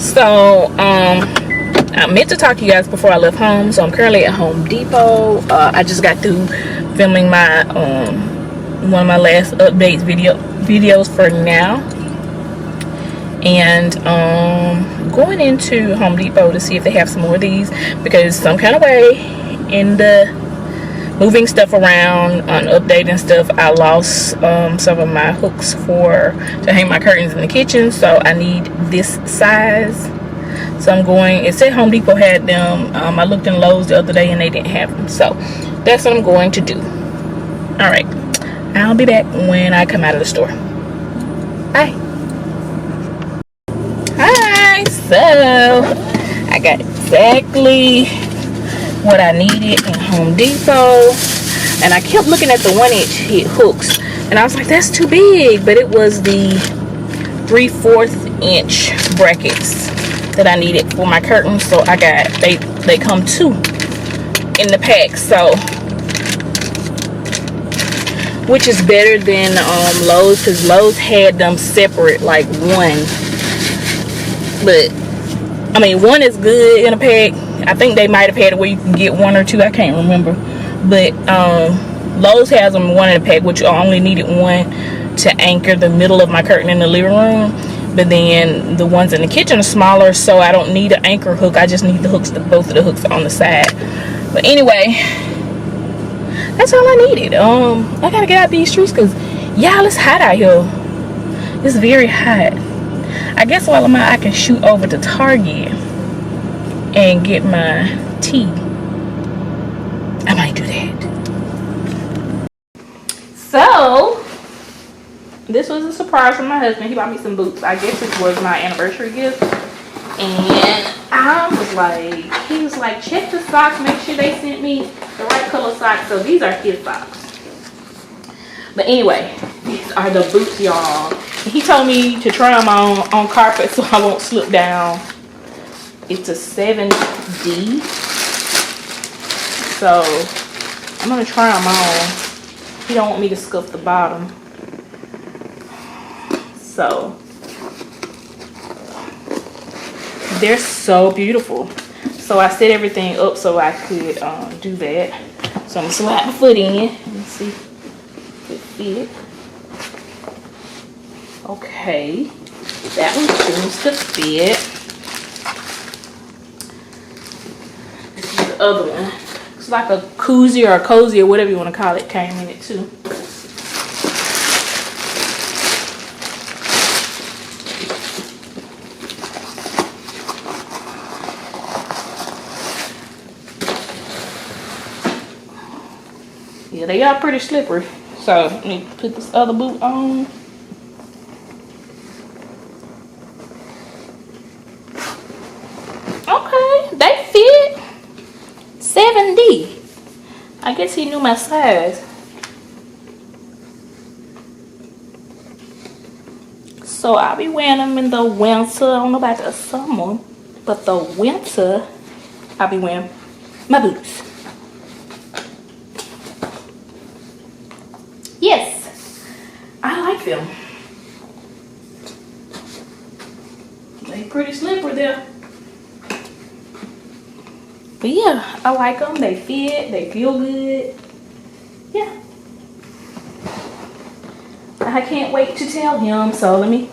So I meant to talk to you guys before I left home. So I'm currently at Home Depot. I just got through filming my one of my last updates videos for now, and going into Home Depot to see if they have some more of these, because some kind of way in the moving stuff around on updating stuff, I lost some of my hooks to hang my curtains in the kitchen, so I need this size. So I'm going, it said Home Depot had them. I looked in Lowe's the other day and they didn't have them, so that's what I'm going to do. All right, I'll be back when I come out of the store. Bye. Hi. So I got exactly what I needed in Home Depot, and I kept looking at the 1-inch hooks, and I was like, that's too big. But it was the 3/4 inch brackets that I needed for my curtains. So I got, they come 2 in the pack, so, which is better than Lowe's, because Lowe's had them separate, like one. But I mean, one is good in a pack. I think they might have had it where you can get 1 or 2. I can't remember. But Lowe's has them 1 in a pack, which I only needed 1 to anchor the middle of my curtain in the living room. But then the ones in the kitchen are smaller, so I don't need an anchor hook. I just need the hooks, both of the hooks on the side. But anyway, that's all I needed. I gotta get out these streets because y'all, it's hot out here. It's very hot. I guess while I'm out, I can shoot over to Target and get my tea. I might do that. So this was a surprise from my husband. He bought me some boots. I guess it was my anniversary gift. And I was like, he was like, check the socks, make sure they sent me the right color socks. So these are his socks. But anyway, these are the boots, y'all. He told me to try them on carpet so I won't slip down. It's a 7D. So I'm gonna try them on. He don't want me to scuff the bottom. So they're so beautiful. So I set everything up so I could do that. So I'm gonna slide my foot in and see if it fit. Okay, that one seems to fit. This is the other one. It's like a koozie or a cozy or whatever you want to call it. Came in it too. Yeah, they are pretty slippery. So let me put this other boot on. Okay, they fit. 7D. I guess he knew my size. So I'll be wearing them in the winter. I don't know about the summer, but the winter I'll be wearing my boots. Yes, I like them. They pretty slippery there. But yeah, I like them. They fit. They feel good. Yeah. I can't wait to tell him. So let me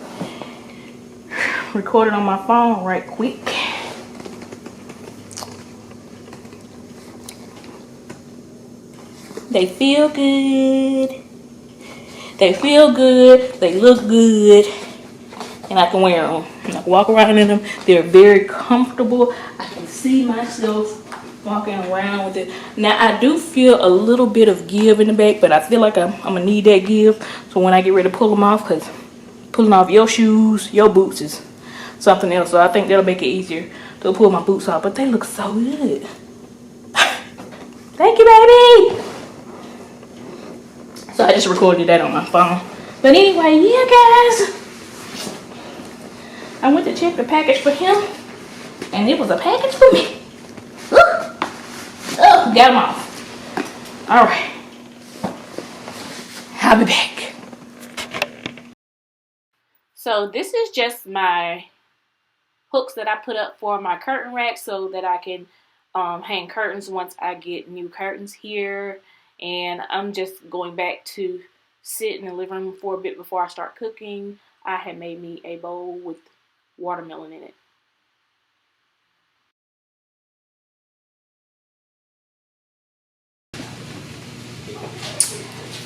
record it on my phone right quick. They feel good. They feel good. They look good. And I can wear them. And I can walk around in them. They're very comfortable. I can see myself walking around with it. Now I do feel a little bit of give in the back, but I feel like I'm gonna need that give. So when I get ready to pull them off, because pulling off your shoes, your boots is something else. So I think that'll make it easier to pull my boots off. But they look so good. Thank you, baby. So I just recorded that on my phone. But anyway, yeah, guys. I went to check the package for him, and it was a package for me. Oh, got them off. All right. I'll be back. So this is just my hooks that I put up for my curtain rack so that I can hang curtains once I get new curtains here. And I'm just going back to sit in the living room for a bit before I start cooking. I had made me a bowl with watermelon in it.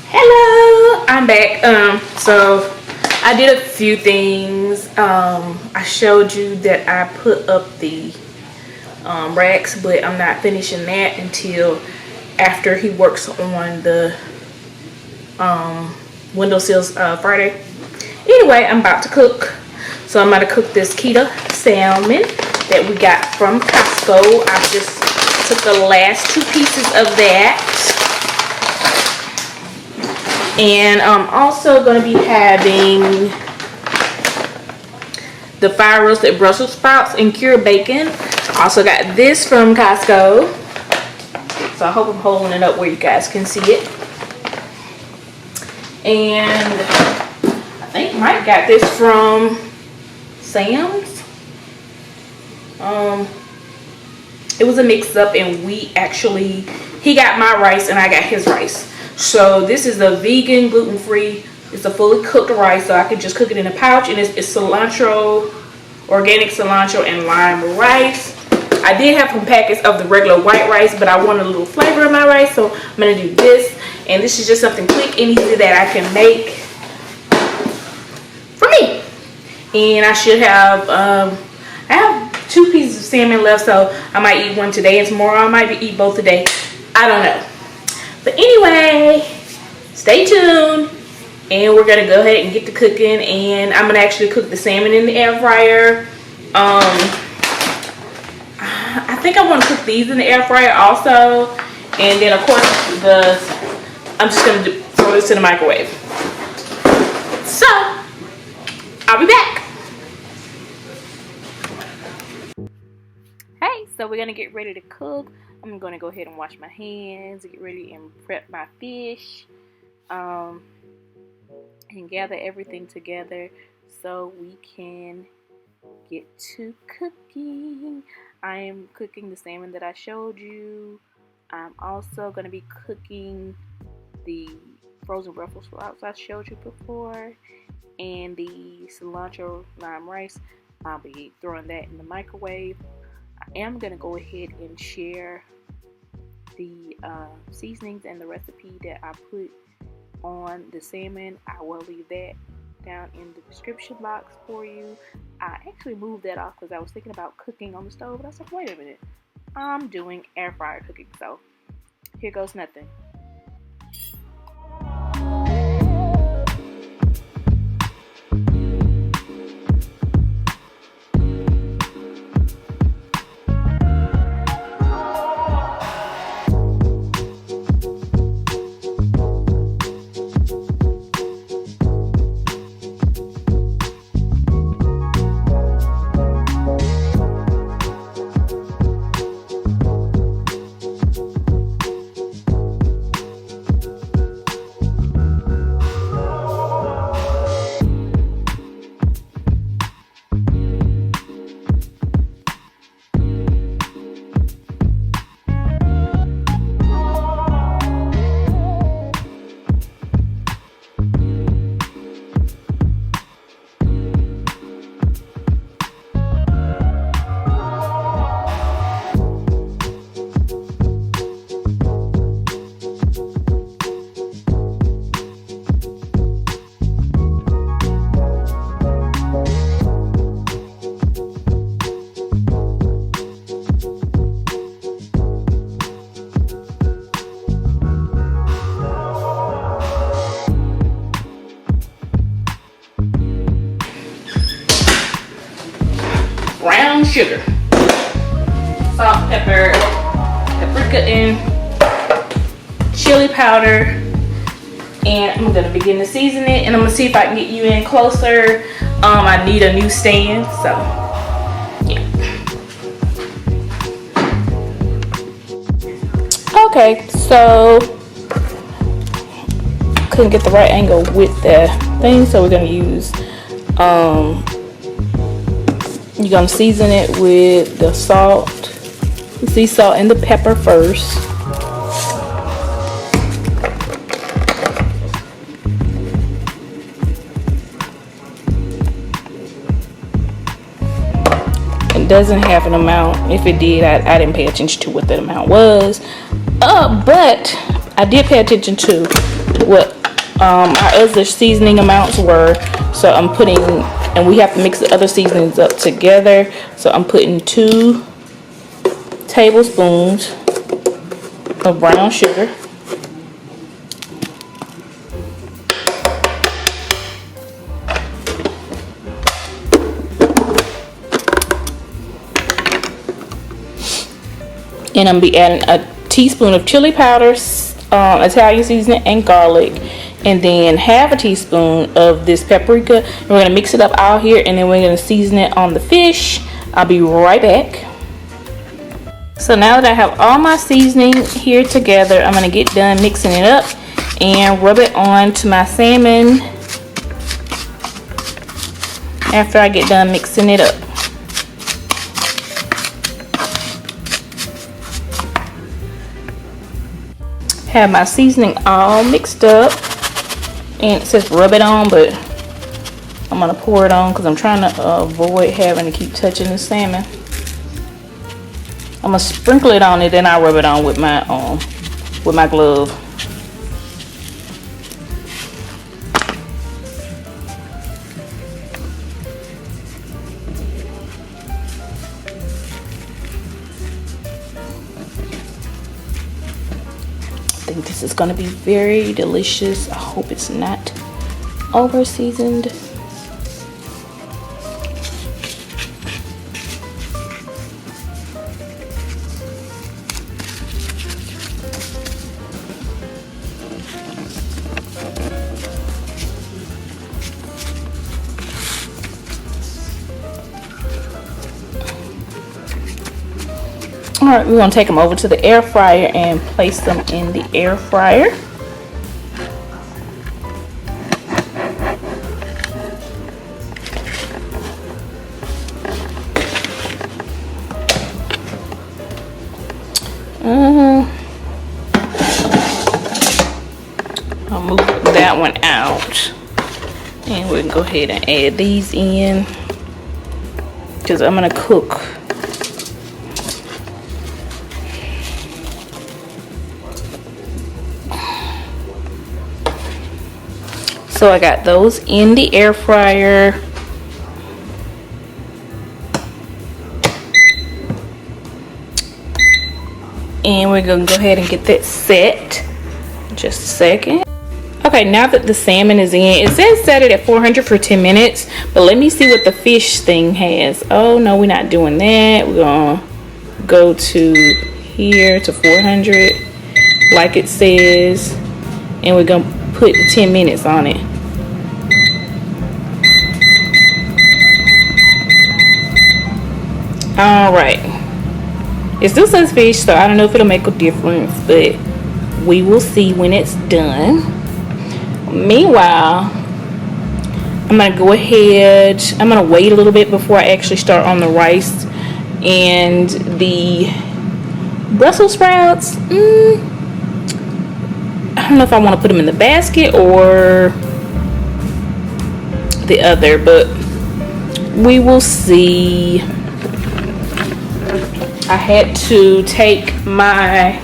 Hello, I'm back. So I did a few things. I showed you that I put up the racks, but I'm not finishing that until after he works on the windowsills Friday. Anyway, I'm about to cook. So I'm going to cook this keto salmon that we got from Costco. I just took the last 2 pieces of that. And I'm also going to be having the fire roasted Brussels sprouts and cured bacon. Also got this from Costco. So I hope I'm holding it up where you guys can see it. And I think Mike got this from Sam's. It was a mix up, and he got my rice and I got his rice. So this is a vegan, gluten-free, it's a fully cooked rice, so I could just cook it in a pouch, and it's cilantro, organic cilantro and lime rice. I did have some packets of the regular white rice, but I wanted a little flavor in my rice, so I'm going to do this. And this is just something quick and easy that I can make for me. And I should have, I have 2 pieces of salmon left, so I might eat one today and tomorrow. I might eat both today. I don't know. But anyway, stay tuned. And we're going to go ahead and get to cooking. And I'm going to actually cook the salmon in the air fryer. I think I want to cook these in the air fryer also. And then, of course, I'm just going to throw this in the microwave. So, I'll be back. Hey, so we're going to get ready to cook. I'm going to go ahead and wash my hands, get ready and prep my fish. And gather everything together so we can get to cooking. I am cooking the salmon that I showed you. I'm also going to be cooking the frozen Brussels sprouts I showed you before, and the cilantro lime rice. I'll be throwing that in the microwave. I am going to go ahead and share the seasonings and the recipe that I put on the salmon. I will leave that down in the description box for you. I actually moved that off because I was thinking about cooking on the stove, but I was like, wait a minute, I'm doing air fryer cooking, so here goes nothing. Brown sugar, salt, pepper, paprika, and chili powder. And I'm gonna begin to season it, and I'm gonna see if I can get you in closer. I need a new stand, so yeah. Okay, so couldn't get the right angle with the thing, so we're gonna use You're gonna season it with the salt, the sea salt, and the pepper first. It doesn't have an amount. If it did, I didn't pay attention to what that amount was. But I did pay attention to what our other seasoning amounts were. So I'm putting, and we have to mix the other seasonings up together. So I'm putting 2 tablespoons of brown sugar. And I'm be adding a teaspoon of chili powder, Italian seasoning, and garlic, and then half a teaspoon of this paprika. And we're gonna mix it up out here, and then we're gonna season it on the fish. I'll be right back. So now that I have all my seasoning here together, I'm gonna get done mixing it up and rub it on to my salmon after I get done mixing it up. Have my seasoning all mixed up, and it says rub it on, but I'm gonna pour it on because I'm trying to avoid having to keep touching the salmon. I'm gonna sprinkle it on it, then I'll rub it on with my glove. I think this is gonna be very delicious. I hope it's not over seasoned. All right, we're gonna take them over to the air fryer and place them in the air fryer. I'll move that one out, and we can go ahead and add these in because I'm gonna cook. So I got those in the air fryer. And we're gonna go ahead and get that set. Just a second. Okay, now that the salmon is in, it says set it at 400 for 10 minutes, but let me see what the fish thing has. Oh no, we're not doing that. We're gonna go to here to 400 like it says, and we're gonna put 10 minutes on it. All right, it still says fish, so I don't know if it'll make a difference, but we will see when it's done. Meanwhile, I'm gonna go ahead, I'm gonna wait a little bit before I actually start on the rice and the Brussels sprouts. I don't know if I want to put them in the basket or the other, but we will see. I had to take my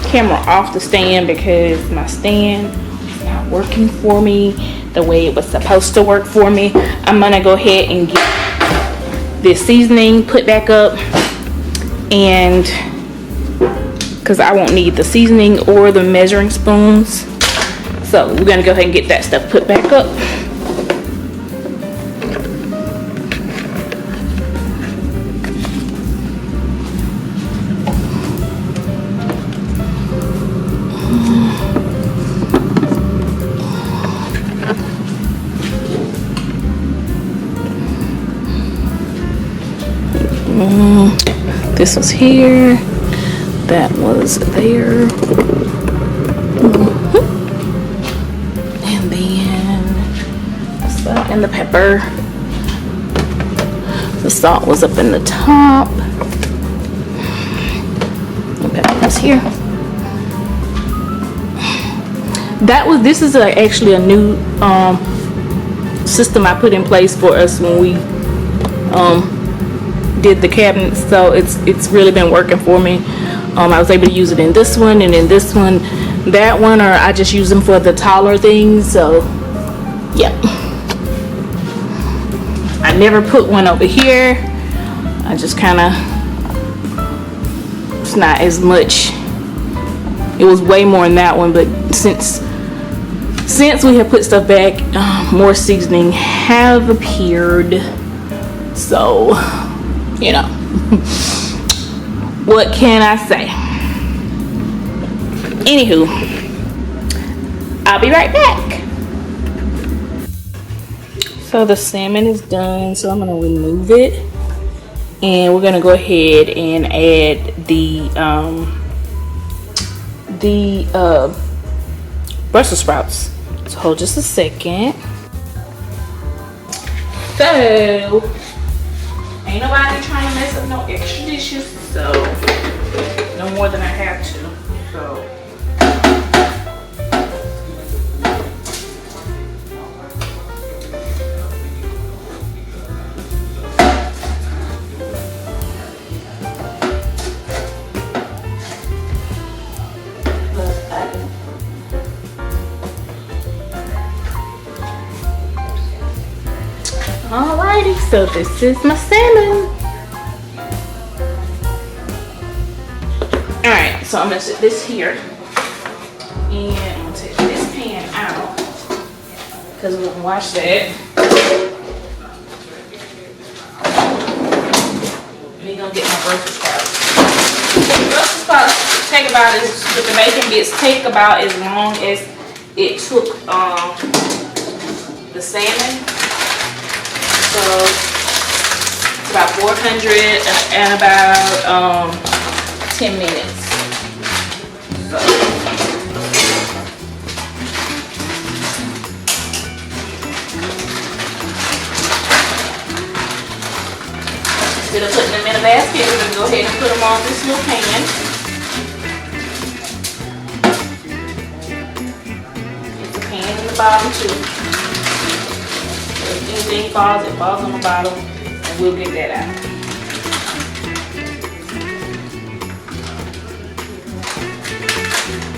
camera off the stand because my stand is not working for me the way it was supposed to work for me. I'm gonna go ahead and get this seasoning put back up, and because I won't need the seasoning or the measuring spoons, so we're gonna go ahead and get that stuff put back up. This was here, that was there, and then so and the pepper. The salt was up in the top. The pepper was here. This is actually a new system I put in place for us when we did the cabinets, so it's really been working for me. I was able to use it in this one and in this one, that one, or I just use them for the taller things. So yeah, I never put one over here. I just kind of, it's not as much. It was way more in that one, but since we have put stuff back, more seasoning have appeared. So, you know, what can I say? Anywho, I'll be right back. So the salmon is done, so I'm gonna remove it, and we're gonna go ahead and add the Brussels sprouts. So hold just a second. So ain't nobody trying to mess up no extra dishes, so no more than I have to. So alrighty, so this is my salmon. Alright, so I'm gonna set this here, and I'm gonna take this pan out because we're gonna wash that. We're gonna get my Brussels sprouts. Brussels sprouts take about, with the bacon bits, take about as long as it took the salmon. So it's about 400 and about 10 minutes. So instead of putting them in a basket, we're going to go ahead and put them on this little pan. It's a pan in the bottom too. If anything falls, it falls on the bottom, and we'll get that out.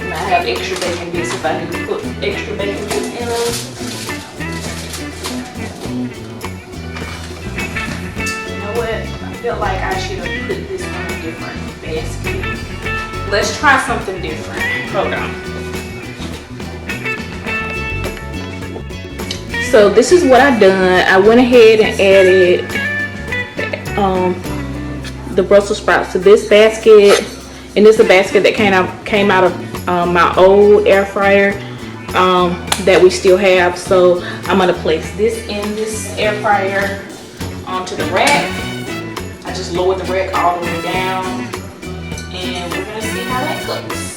And I have extra bacon bits if I need to put extra bacon bits in them. You know what? I feel like I should have put this on a different basket. Let's try something different. Hold on. So this is what I've done. I went ahead and added the Brussels sprouts to this basket, and this is a basket that came out of my old air fryer that we still have. So I'm gonna place this in this air fryer onto the rack. I just lowered the rack all the way down, and we're gonna see how that cooks.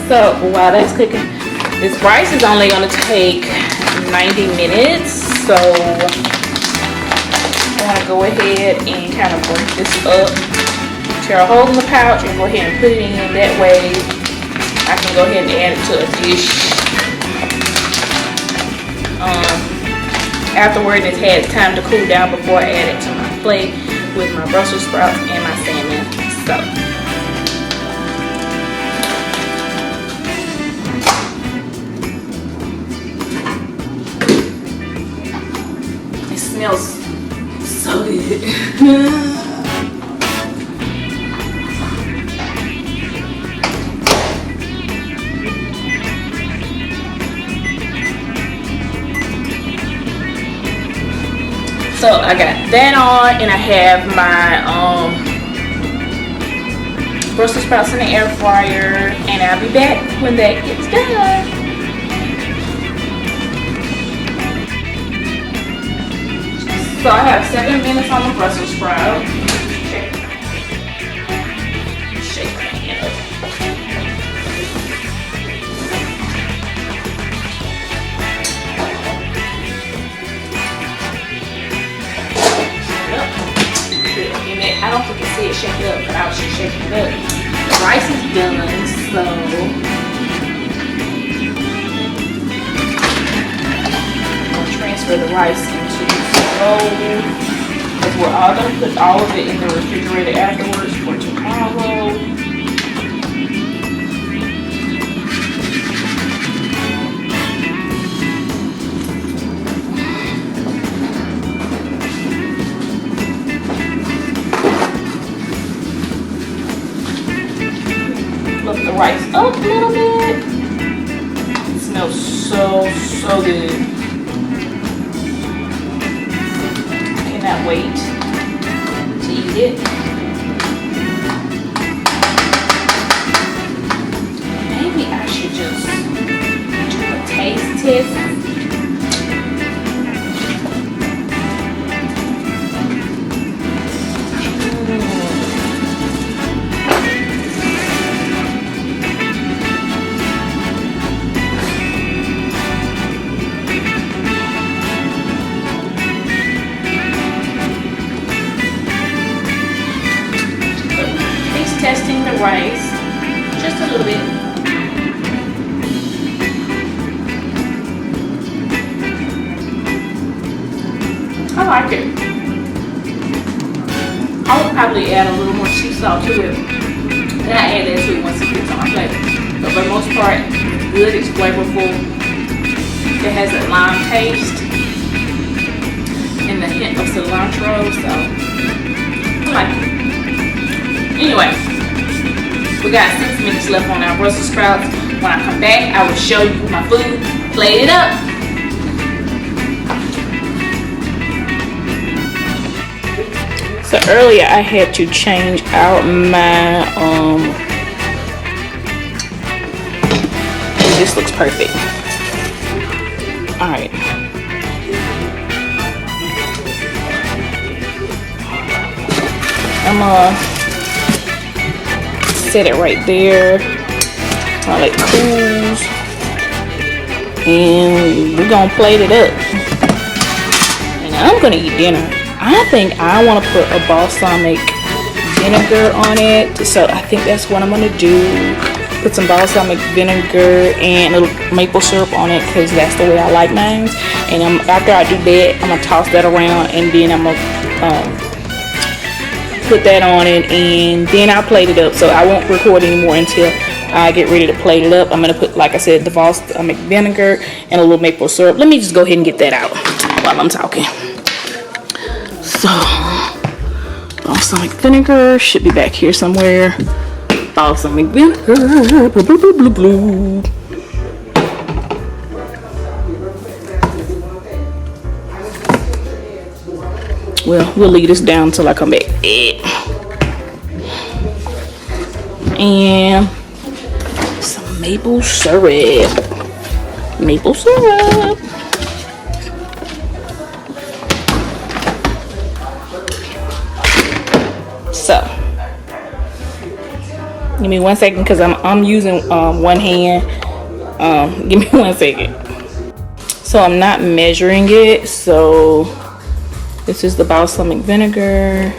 So while that's cooking, this rice is only going to take 90 minutes. So I want to go ahead and kind of break this up, tear a hole in the pouch, and go ahead and put it in. That way I can go ahead and add it to a dish. Afterward, it's had time to cool down before I add it to my plate with my Brussels sprouts and my salmon. So. Smells so good. So I got that on, and I have my Brussels sprouts in the air fryer, and I'll be back when that gets done. So I have 7 minutes on the Brussels sprout. Shake my hand up. I don't think you see it shake it up, but I was just shaking it up. The rice is done, so I'll transfer the rice into the bowl. Because we're all going to put all of it in the refrigerator afterwards for tomorrow. Lift the rice up a little bit. It smells so good. Cannot wait to eat it. Maybe I should just do a taste test. Testing the rice just a little bit. I like it. I would probably add a little more sea salt to it. And I add that to it once it gets on my plate. But for the most part, it's good, it's flavorful. It has a lime taste and the hint of cilantro, so I like it. Anyway, we got 6 minutes left on our Brussels sprouts. When I come back, I will show you my food plated up. So earlier I had to change out my this looks perfect. All right. I'm set it right there. I'll let it cool, and we're gonna plate it up. And I'm gonna eat dinner. I think I want to put a balsamic vinegar on it, so I think that's what I'm gonna do. Put some balsamic vinegar and a little maple syrup on it, because that's the way I like mine. And after I do that, I'm gonna toss that around, and then I'm gonna put that on it, and then I'll plate it up. So I won't record anymore until I get ready to plate it up. I'm gonna put, like I said, the balsamic vinegar and a little maple syrup. Let me just go ahead and get that out while I'm talking. So balsamic vinegar should be back here somewhere. Balsamic vinegar, blue, blue, blue, blue, blue. Well, we'll leave this down until I come back. And some maple syrup. Maple syrup. So, give me 1 second, because I'm using one hand. Give me 1 second. So I'm not measuring it. So this is the balsamic vinegar.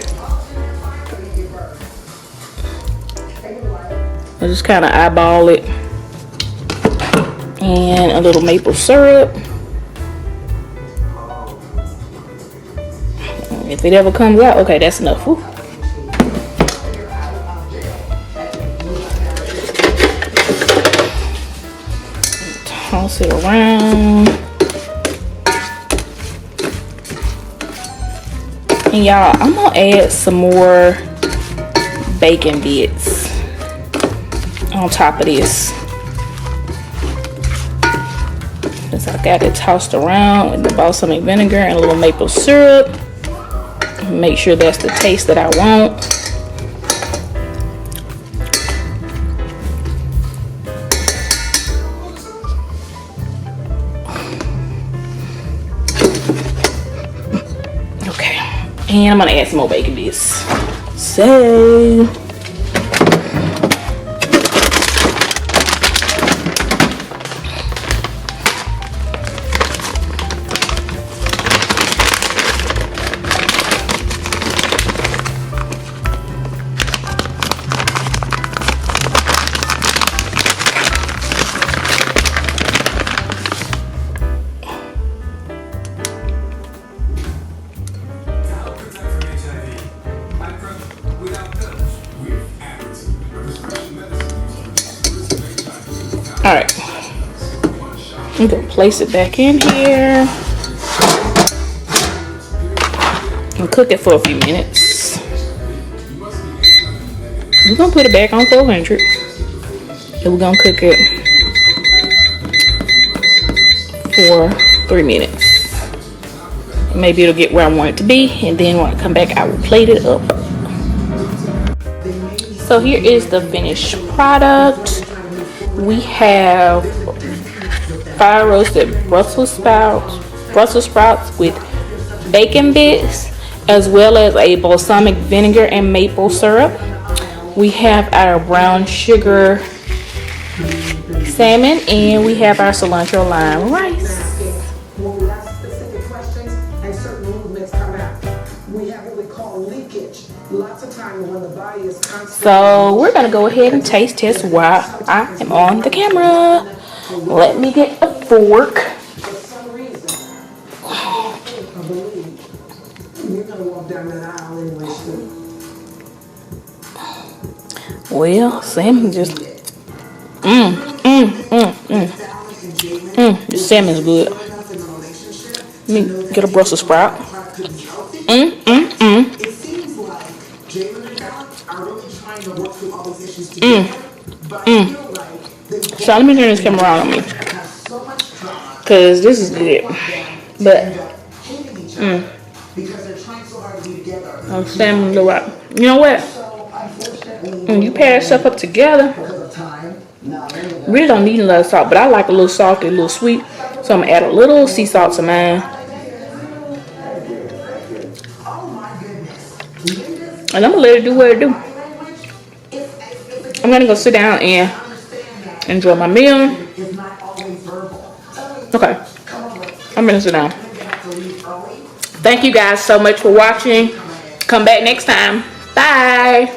I just kind of eyeball it. And a little maple syrup. If it ever comes out, okay, that's enough. Woo. Toss it around. And y'all, I'm gonna add some more bacon bits on top of this. Since I got it tossed around with the balsamic vinegar and a little maple syrup. Make sure that's the taste that I want. And I'm gonna add some more bacon bits. So alright, I'm gonna place it back in here and cook it for a few minutes. We're gonna put it back on 400 and we're gonna cook it for 3 minutes. Maybe it'll get where I want it to be, and then when I come back I will plate it up. So here is the finished product. We have fire roasted Brussels sprouts with bacon bits, as well as a balsamic vinegar and maple syrup. We have our brown sugar salmon, and we have our cilantro lime rice. So we're gonna go ahead and taste test while I am on the camera. Let me get a fork. Well, salmon just the salmon's good. Let me get a Brussels sprout. So let me turn this camera around on me, cause this is good. But salmon go out. You know what? When you pair stuff up together, really don't need a lot of salt. But I like a little salty, a little sweet, so I'm gonna add a little sea salt to mine. And I'm gonna let it do what it do. I'm gonna go sit down and enjoy my meal. Okay, I'm gonna sit down. Thank you guys so much for watching. Come back next time. Bye.